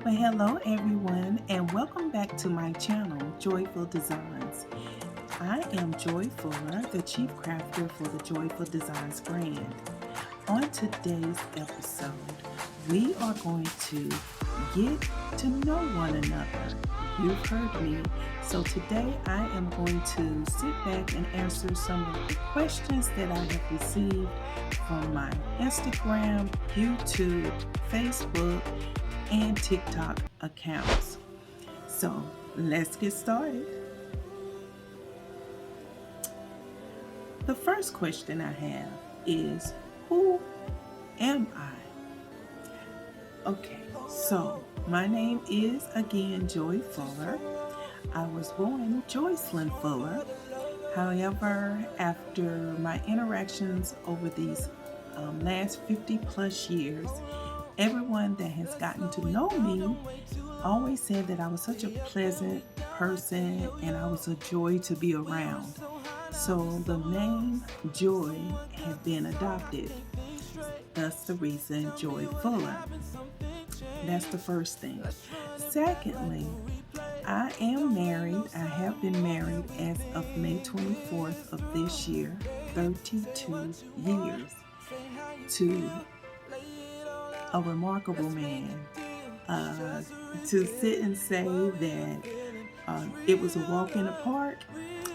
Well, hello everyone, and welcome back to my channel, Joyful Designs. I am Joy Fuller, the Chief Crafter for the Joyful Designs brand. On today's episode, we are going to get to know one another. You've heard me. So today I am going to sit back and answer some of the questions that I have received from my Instagram, YouTube, Facebook, and TikTok accounts. So let's get started. The first question I have is, who am I? Okay, so my name is again Joy Fuller. I was born Joycelyn Fuller. However, after my interactions over these last 50 plus years, everyone that has gotten to know me always said that I was such a pleasant person and I was a joy to be around. So the name Joy has been adopted. That's the reason Joy Fuller. That's the first thing. Secondly, I am married. I have been married as of May 24th of this year, 32 years, to a remarkable man. To sit and say that it was a walk in the park,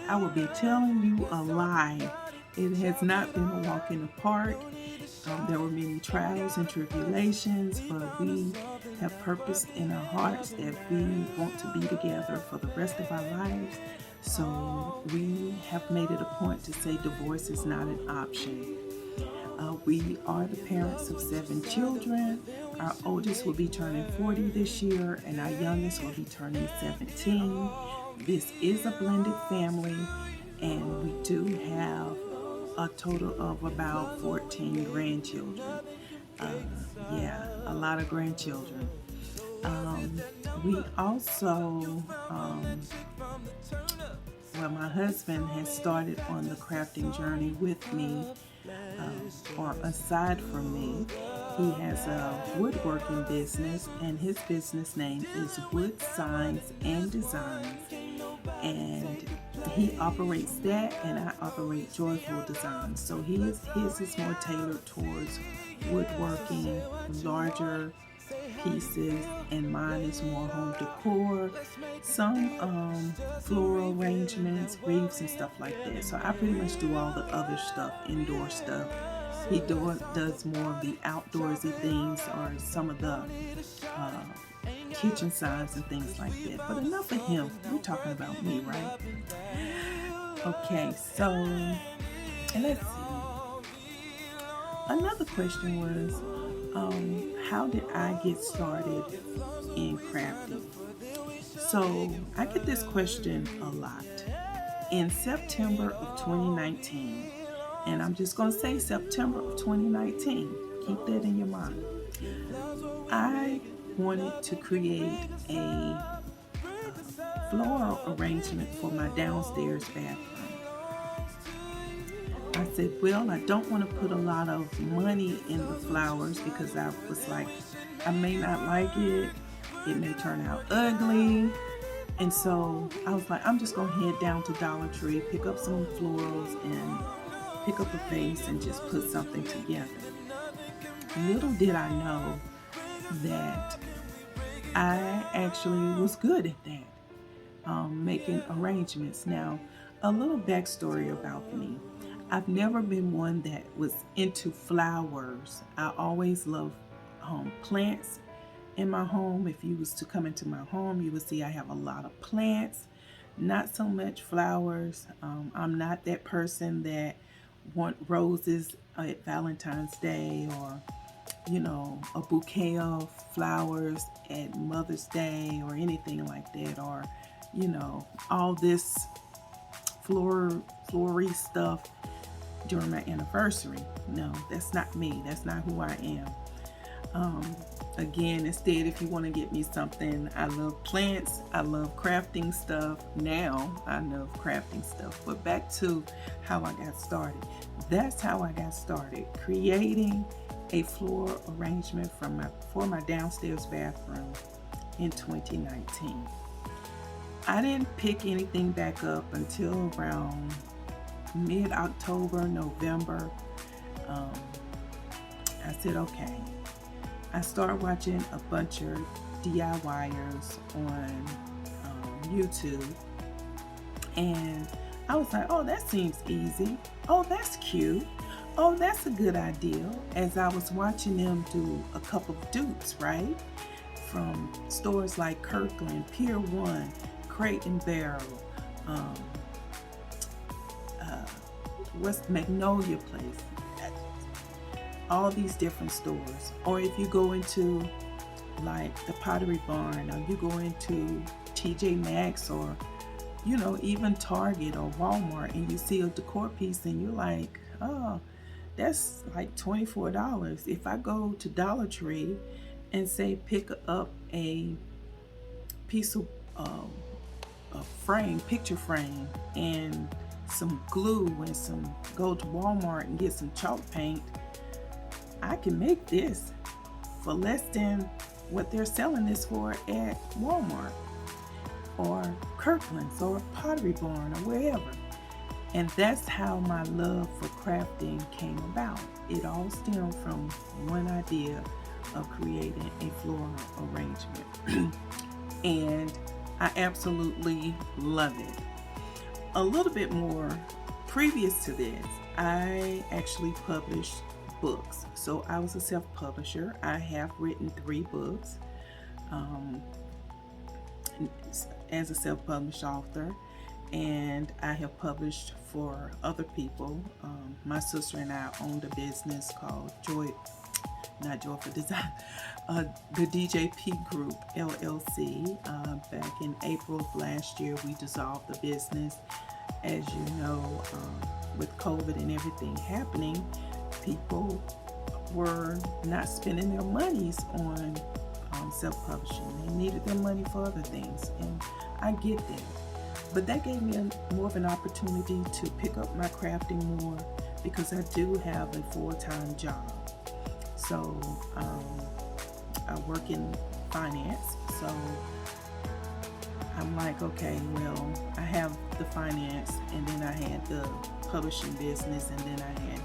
I would be telling you a lie. It has not been a walk in the park. There were many trials and tribulations, but we have purpose in our hearts that we want to be together for the rest of our lives. So we have made it a point to say divorce is not an option. We are the parents of 7 children. Our oldest will be turning 40 this year, and our youngest will be turning 17. This is a blended family, and we do have a total of about 14 grandchildren. A lot of grandchildren. We also, my husband has started on the crafting journey with me, or aside from me. He has a woodworking business, and his business name is Wood Signs and Designs. And he operates that, and I operate Joyful Designs. So his is more tailored towards woodworking, larger pieces, and mine is more home decor, some floral arrangements, wreaths and stuff like that. So I pretty much do all the other stuff, indoor stuff. He does more of the outdoorsy things, or some of the kitchen signs and things like that. But enough of him. We're talking about me, right? Okay, so let's see. Another question was, how did I get started in crafting? So I get this question a lot. In September of 2019, and I'm just going to say September of 2019, keep that in your mind, I wanted to create a floral arrangement for my downstairs bathroom. I said, well, I don't want to put a lot of money in the flowers because I was like, I may not like it. It may turn out ugly. And so I was like, I'm just going to head down to Dollar Tree, pick up some florals, and pick up a vase and just put something together. Little did I know that I actually was good at that, making arrangements. Now, a little backstory about me. I've never been one that was into flowers. I always loved plants in my home. If you was to come into my home, you would see I have a lot of plants, not so much flowers. I'm not that person that want roses at Valentine's Day, or a bouquet of flowers at Mother's Day, or anything like that, or all this flory stuff during my anniversary. No, that's not me. That's not who I am. Again, instead, if you want to get me something, I love plants. I love crafting stuff. Now I love crafting stuff. But back to how I got started. That's how I got started, creating a floral arrangement for my downstairs bathroom. in 2019. I didn't pick anything back up until around mid-October, November. Um, I said, okay. I started watching a bunch of DIYers on YouTube, and I was like, oh, that seems easy. Oh, that's cute. Oh, that's a good idea. As I was watching them do a couple of dupes, right? From stores like Kirkland, Pier 1, Crate and Barrel, West Magnolia Place, all these different stores. Or if you go into like the Pottery Barn, or you go into TJ Maxx, or even Target or Walmart, and you see a decor piece and you're like, oh, that's like $24. If I go to Dollar Tree and say pick up a piece of a frame, picture frame, and some glue, and go to Walmart and get some chalk paint, I can make this for less than what they're selling this for at Walmart or Kirkland's or Pottery Barn or wherever. And that's how my love for crafting came about. It all stemmed from one idea of creating a floral arrangement. And I absolutely love it. A little bit more previous to this, I actually published books. So I was a self-publisher. I have written 3 books as a self-published author, and I have published for other people. My sister and I owned a business called Joy for Design, the DJP Group LLC. Back in April of last year, we dissolved the business. As you know, with COVID and everything happening, people were not spending their monies on self-publishing. They needed their money for other things, and I get that. But that gave me more of an opportunity to pick up my crafting more, because I do have a full-time job. So I work in finance, so I'm like, okay, well, I have the finance, and then I had the publishing business, and then I had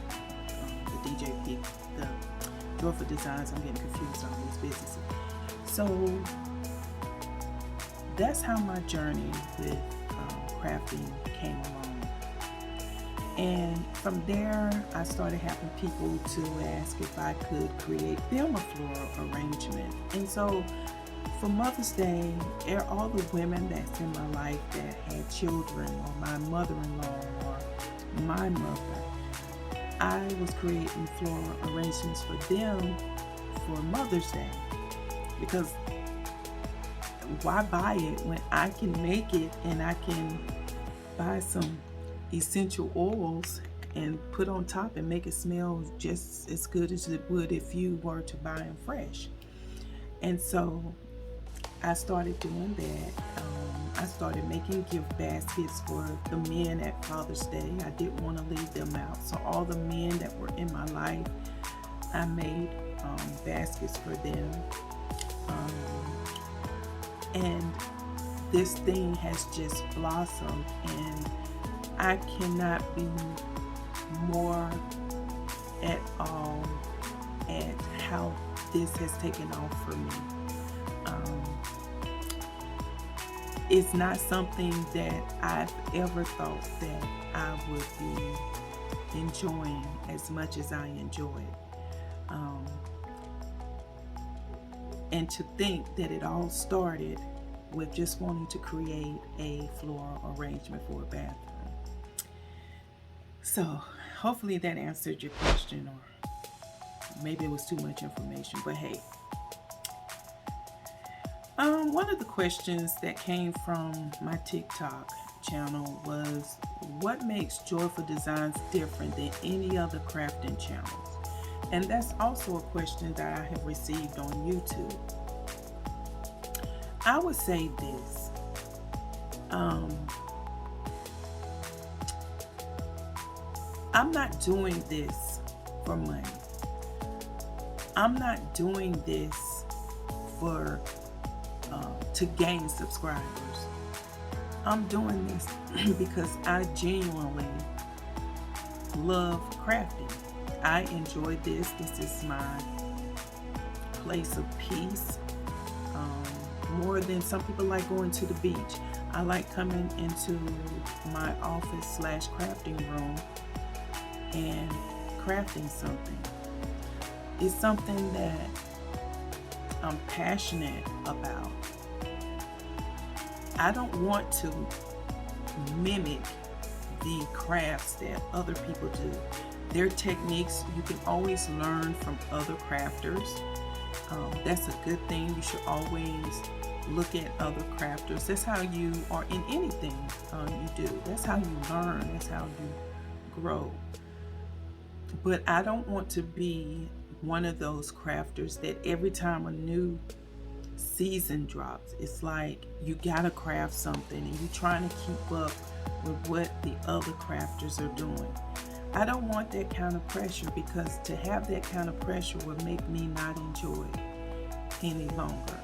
the DJP, the Joy for Designs. I'm getting confused on these businesses. So that's how my journey with crafting came along. And from there, I started having people to ask if I could create them a floral arrangement. And so for Mother's Day, all the women that's in my life that had children, or my mother-in-law, or my mother, I was creating floral arrangements for them for Mother's Day. Because why buy it when I can make it, and I can buy some essential oils and put on top and make it smell just as good as it would if you were to buy them fresh. And so I started doing that. I started making gift baskets for the men at Father's Day. I didn't want to leave them out. So all the men that were in my life, I made baskets for them. And this thing has just blossomed, and I cannot be more at all at how this has taken off for me. It's not something that I've ever thought that I would be enjoying as much as I enjoy it. And to think that it all started with just wanting to create a floral arrangement for a bathroom. So hopefully that answered your question, or maybe it was too much information, but hey. One of the questions that came from my TikTok channel was, what makes Joyful Designs different than any other crafting channels? And that's also a question that I have received on YouTube. I would say this. I'm not doing this for money. I'm not doing this for to gain subscribers. I'm doing this because I genuinely love crafting. I enjoy this. This is my place of peace. More than some people like going to the beach. I like coming into my office / crafting room and crafting something. It's something that I'm passionate about. I don't want to mimic the crafts that other people do. Their techniques, you can always learn from other crafters. That's a good thing. You should always look at other crafters. That's how you are in anything you do. That's how you learn. That's how you grow. But I don't want to be one of those crafters that every time a new season drops, it's like you gotta craft something and you're trying to keep up with what the other crafters are doing. I don't want that kind of pressure, because to have that kind of pressure would make me not enjoy it any longer.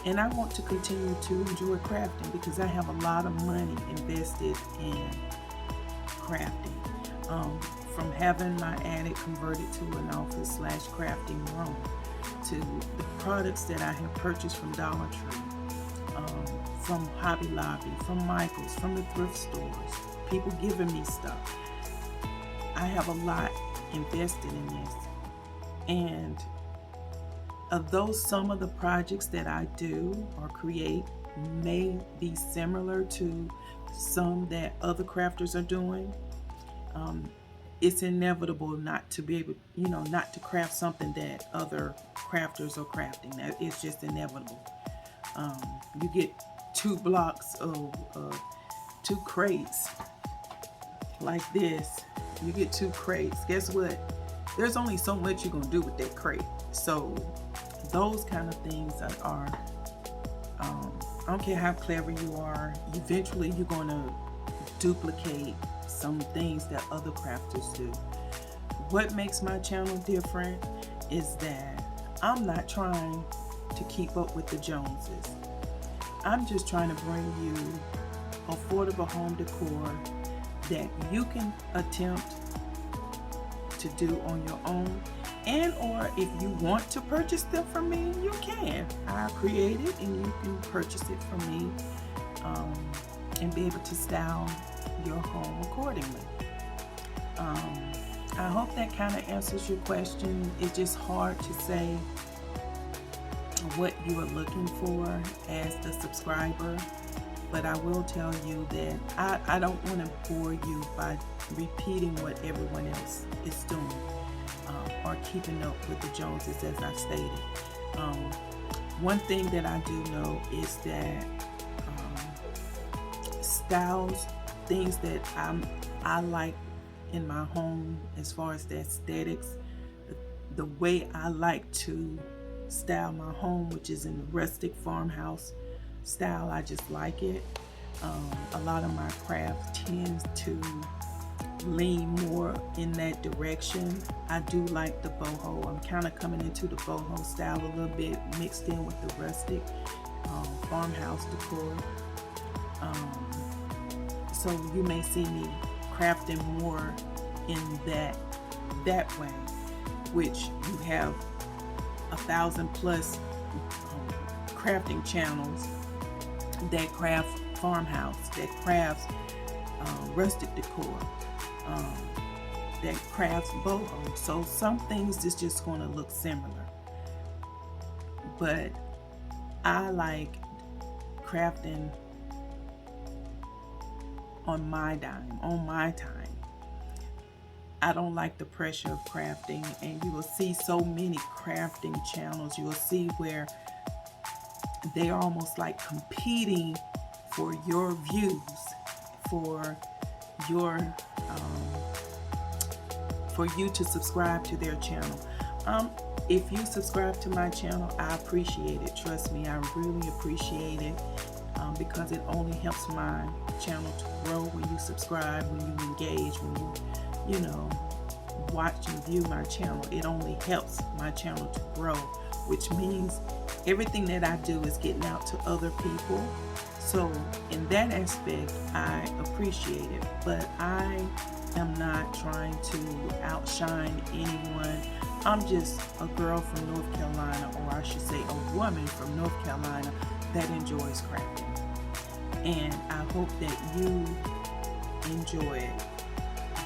And I want to continue to enjoy crafting because I have a lot of money invested in crafting. From having my attic converted to an office / crafting room, to the products that I have purchased from Dollar Tree, from Hobby Lobby, from Michael's, from the thrift stores, people giving me stuff. I have a lot invested in this. And although some of the projects that I do or create may be similar to some that other crafters are doing, it's inevitable not to be able, not to craft something that other crafters are crafting. It's just inevitable. You get 2 blocks of 2 crates like this. You get 2 crates. Guess what? There's only so much you're gonna do with that crate. So those kind of things are I don't care how clever you are, eventually you're gonna duplicate some things that other crafters do. What makes my channel different is that I'm not trying to keep up with the Joneses. I'm just trying to bring you affordable home decor that you can attempt to do on your own, and or if you want to purchase them from me, you can. I create it and you can purchase it from me, and be able to style your home accordingly. I hope that kind of answers your question. It's just hard to say what you are looking for as the subscriber, but I will tell you that I don't want to bore you by repeating what everyone else is doing, or keeping up with the Joneses, as I stated. One thing that I do know is that styles, things that I like in my home, as far as the aesthetics, the way I like to style my home, which is in the rustic farmhouse style, I just like it. A lot of my craft tends to lean more in that direction. I do like the boho. I'm kind of coming into the boho style a little bit, mixed in with the rustic farmhouse decor. So you may see me crafting more in that way, which you have 1,000+ crafting channels that craft farmhouse, that crafts rustic decor, that crafts boho. So some things is just going to look similar, but I like crafting on my dime, on my time. I don't like the pressure of crafting, and you will see so many crafting channels. You will see where they are almost like competing for your views, for you to subscribe to their channel. If you subscribe to my channel, I appreciate it. Trust me, I really appreciate it, because it only helps my channel to grow when you subscribe, when you engage, when you watch and view my channel. It only helps my channel to grow, which means everything that I do is getting out to other people. So in that aspect, I appreciate it, but I am not trying to outshine anyone. I'm just a girl from North Carolina, or I should say a woman from North Carolina that enjoys crafting. And I hope that you enjoy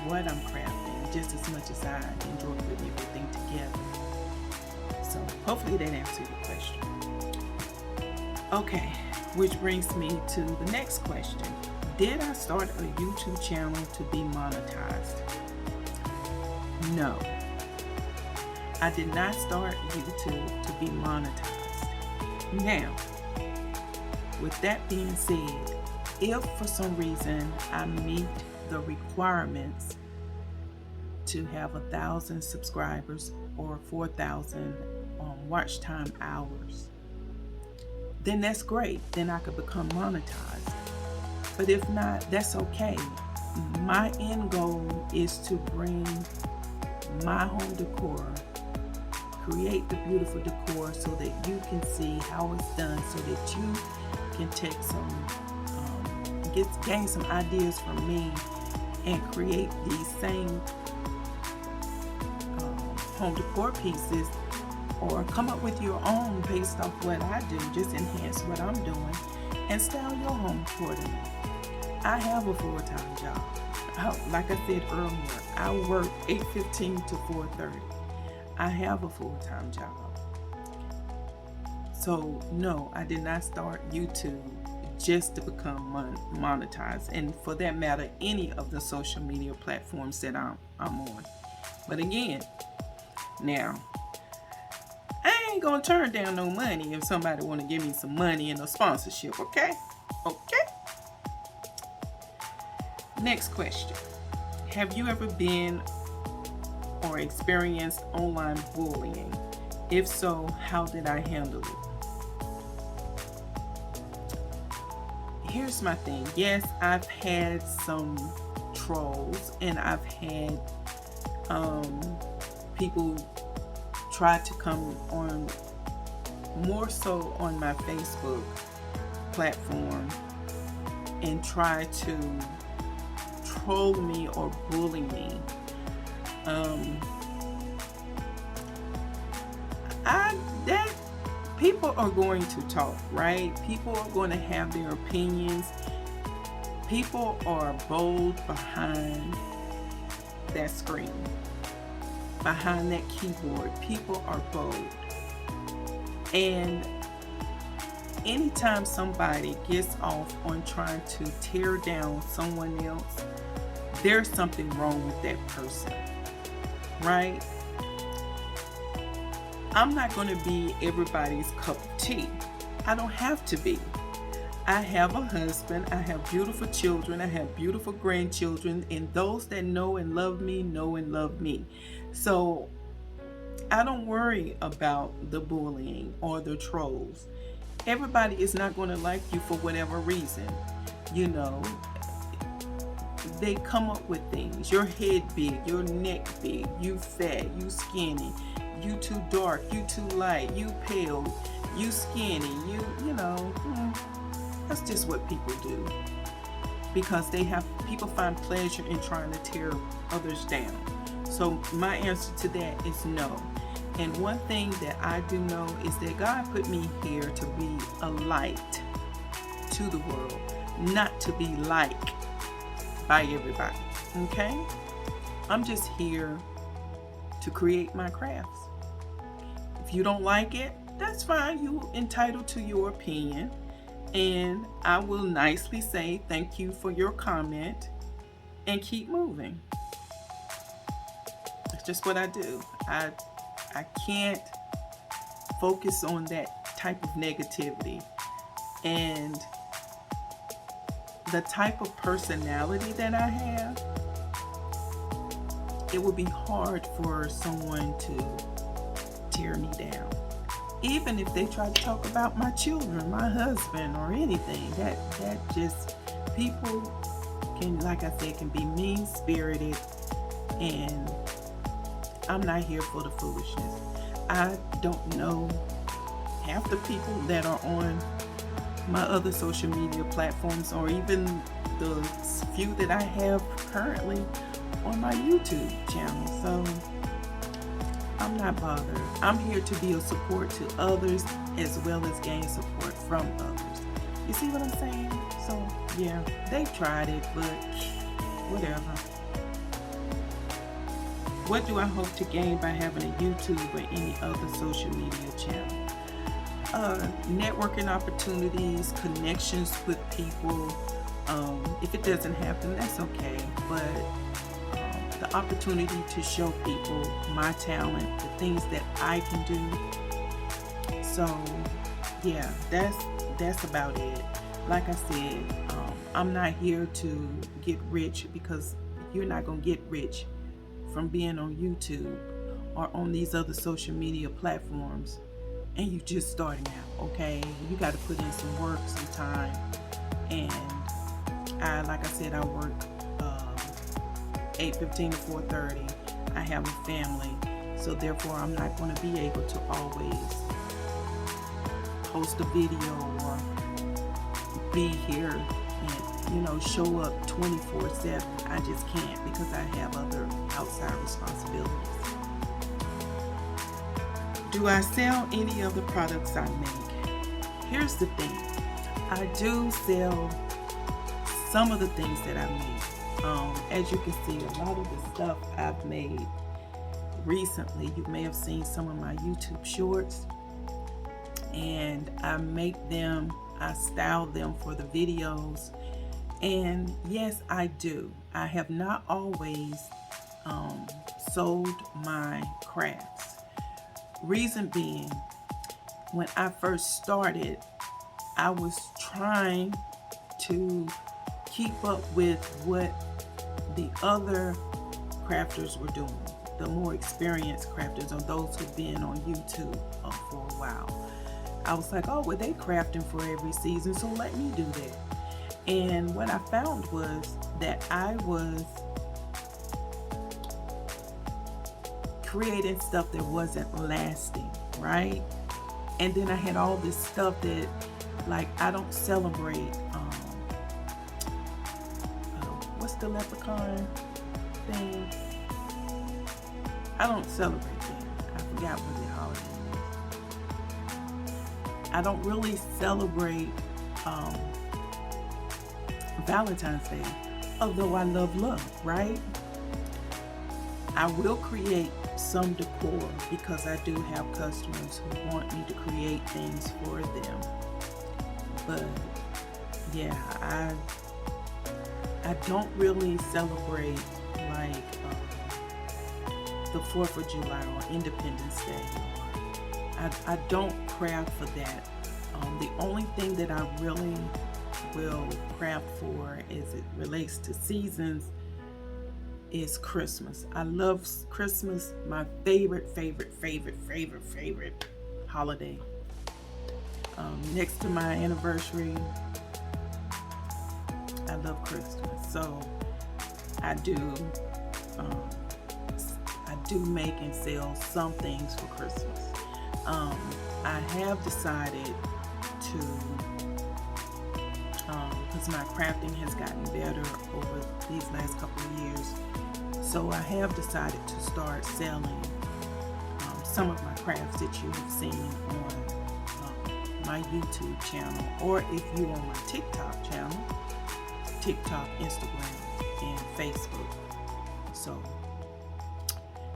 what I'm crafting just as much as I enjoy putting everything together. So hopefully that answered your question. Okay, which brings me to the next question. Did I start a YouTube channel to be monetized? No. I did not start YouTube to be monetized. Now, with that being said, if for some reason I meet the requirements to have 1,000 subscribers or 4,000 watch time hours, then that's great. Then I could become monetized. But if not, that's okay. My end goal is to bring my home decor, create the beautiful decor so that you can see how it's done, so that you can take some, gain some ideas from me and create these same home decor pieces, or come up with your own based off what I do, just enhance what I'm doing and style your home accordingly. I have a full-time job. Like I said earlier, I work 8:15 to 4:30. I have a full-time job. So no, I did not start YouTube just to become monetized, and for that matter, any of the social media platforms that I'm on. But again, now, I ain't gonna turn down no money if somebody want to give me some money and a sponsorship, okay? Okay. Next question. Have you ever been or experienced online bullying? If so, how did I handle it? Here's my thing. Yes, I've had some trolls, and I've had people try to come on, more so on my Facebook platform, and try to troll me or bully me. People are going to talk, right? People are going to have their opinions. People are bold behind that screen, behind that keyboard. People are bold. And anytime somebody gets off on trying to tear down someone else, there's something wrong with that person, right? I'm not going to be everybody's cup of tea. I don't have to be. I have a husband, I have beautiful children, I have beautiful grandchildren, and those that know and love me know and love me. So I don't worry about the bullying or the trolls. Everybody is not going to like you for whatever reason. You know, they come up with things. Your head big, your neck big, you fat, you skinny, you too dark, you too light, you pale, you skinny, you know, that's just what people do. Because people find pleasure in trying to tear others down. So my answer to that is no. And one thing that I do know is that God put me here to be a light to the world, not to be liked by everybody, okay? I'm just here to create my crafts. If you don't like it, that's fine. You're entitled to your opinion. And I will nicely say thank you for your comment and keep moving. It's just what I do. I can't focus on that type of negativity. And the type of personality that I have, it would be hard for someone to tear me down. Even if they try to talk about my children, my husband, or anything, that just, people can, like I said, can be mean-spirited, and I'm not here for the foolishness. I don't know half the people that are on my other social media platforms, or even the few that I have currently on my YouTube channel. So I'm not bothered. I'm here to be a support to others as well as gain support from others. You see what I'm saying? So yeah, they tried it, but whatever. What do I hope to gain by having a YouTube or any other social media channel? Networking opportunities, connections with people. If it doesn't happen, that's okay. But the opportunity to show people my talent, the things that I can do. So yeah, that's about it. Like I said, I'm not here to get rich, because you're not gonna get rich from being on YouTube or on these other social media platforms and you just starting out. Okay, you got to put in some work, some time. And like I said, I work 8:15 to 4:30. I have a family, so therefore I'm not going to be able to always post a video or be here and show up 24/7. I just can't, because I have other outside responsibilities. Do I sell any of the products I make? Here's the thing. I do sell some of the things that I make. As you can see, a lot of the stuff I've made recently, you may have seen some of my YouTube shorts, and I make them, I style them for the videos. And yes, I do. I have not always sold my crafts. Reason being, when I first started, I was trying to keep up with what the other crafters were doing, the more experienced crafters, or those who've been on YouTube for a while. I was like, oh, well, they crafting for every season, so let me do that. And what I found was that I was creating stuff that wasn't lasting, right? And then I had all this stuff that, like, I don't celebrate. What's the leprechaun thing? I don't celebrate that. I forgot what the holiday is. I don't really celebrate Valentine's Day, although I love love, right? I will create some decor because I do have customers who want me to create things for them. But yeah, I don't really celebrate like the 4th of July or Independence Day. I don't craft for that. The only thing that I really will craft for as it relates to seasons is Christmas. I love Christmas, my favorite holiday. Next to my anniversary, I love Christmas. So I do make and sell some things for Christmas. I have decided to, because my crafting has gotten better over these last couple of years, so I have decided to start selling some of my crafts that you have seen on my YouTube channel, or if you're on my TikTok channel, TikTok, Instagram, and Facebook. So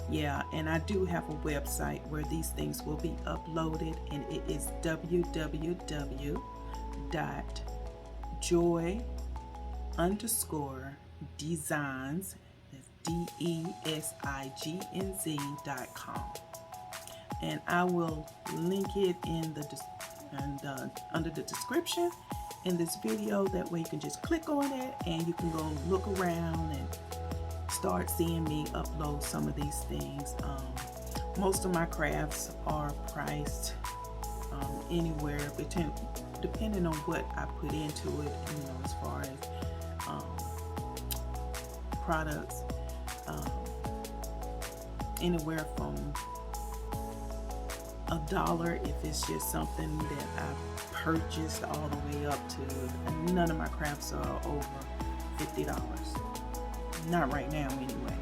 yeah, and I do have a website where these things will be uploaded, and it is www.joy_designs, that's DESIGNZ.com. And I will link it in under the description in this video. That way you can just click on it and you can go look around and start seeing me upload some of these things. Most of my crafts are priced anywhere between, depending on what I put into it, as far as products, anywhere from $1 if it's just something that I purchased, all the way up to, none of my crafts are over $50. Not right now anyway.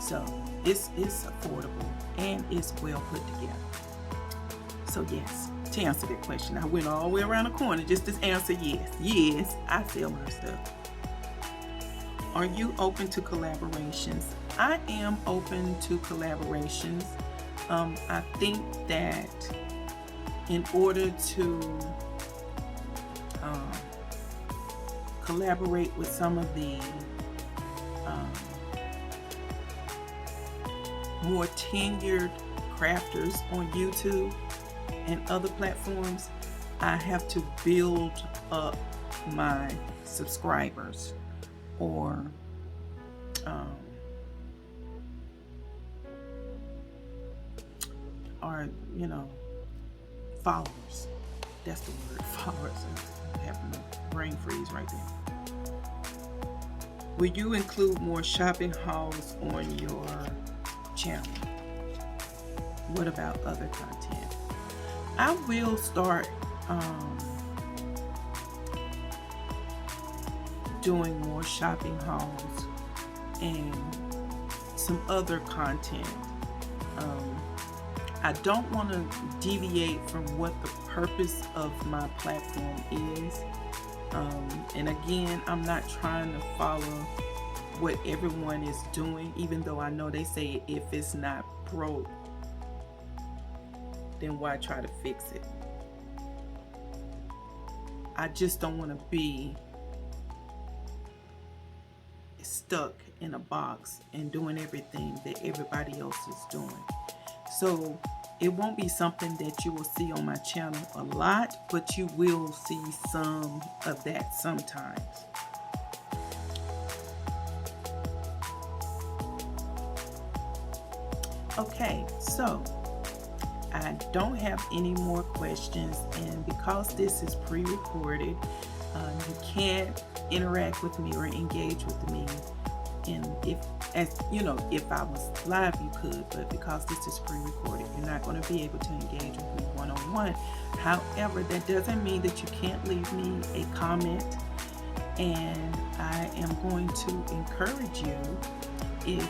So it's affordable and it's well put together. So yes, to answer that question, I went all the way around the corner just to answer yes. Yes, I sell my stuff. Are you open to collaborations? I am open to collaborations. I think that in order to collaborate with some of the more tenured crafters on YouTube and other platforms, I have to build up my subscribers or followers. That's the word, followers. I'm having a brain freeze right there. Will you include more shopping hauls on your channel? What about other content? I will start doing more shopping hauls and some other content. I don't want to deviate from what the purpose of my platform is. And again, I'm not trying to follow what everyone is doing, even though I know they say if it's not broke, then why try to fix it? I just don't want to be stuck in a box and doing everything that everybody else is doing. So it won't be something that you will see on my channel a lot, but you will see some of that sometimes. Okay, so I don't have any more questions, and because this is pre-recorded, you can't interact with me or engage with me. And if I was live, you could, but because this is pre-recorded, you're not going to be able to engage with me one-on-one. However, that doesn't mean that you can't leave me a comment, and I am going to encourage you, if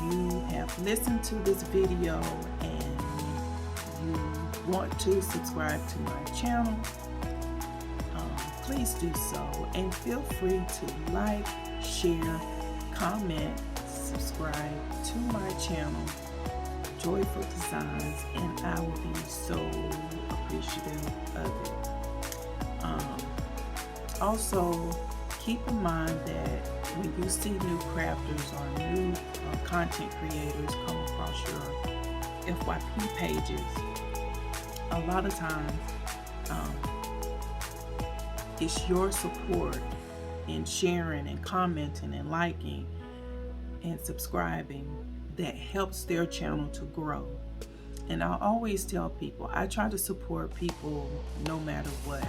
you have listened to this video and you want to subscribe to my channel, please do so, and feel free to like, share, comment, subscribe to my channel, Joyful Designs, and I will be so appreciative of it. Also, keep in mind that when you see new crafters or new content creators come across your FYP pages, a lot of times it's your support in sharing and commenting and liking and subscribing that helps their channel to grow. And I always tell people, I try to support people no matter what.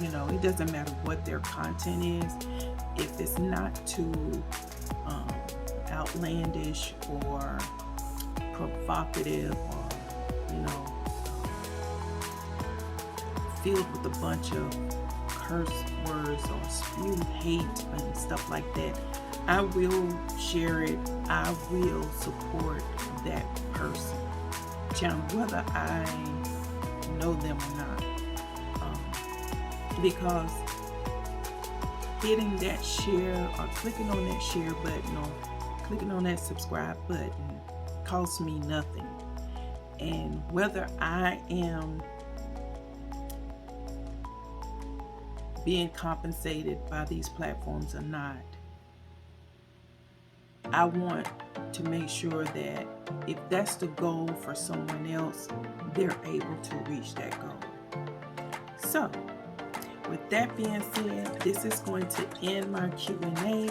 It doesn't matter what their content is. If it's not too outlandish or provocative or filled with a bunch of curse words or spew hate and stuff like that, I will share it. I will support that person, whether I know them or not, because hitting that share or clicking on that share button or clicking on that subscribe button costs me nothing. And whether I am being compensated by these platforms or not, I want to make sure that if that's the goal for someone else, they're able to reach that goal. So, with that being said, this is going to end my Q&A.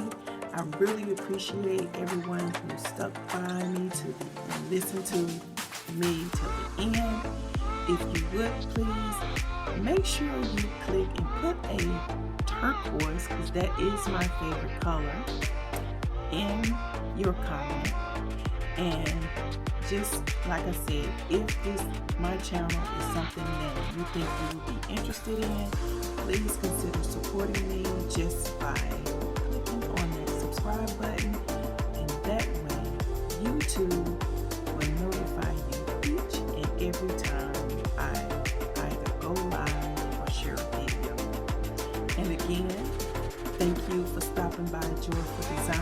I really appreciate everyone who stuck by me and listened to me till the end. If you would, please make sure you click and put a turquoise, because that is my favorite color, in your comment, and just like I said, if my channel is something that you think you will be interested in, please consider supporting me just by clicking on that subscribe button, and that way YouTube will notify you each and every time I either go live or share a video. And again, thank you for stopping by Joyful Design.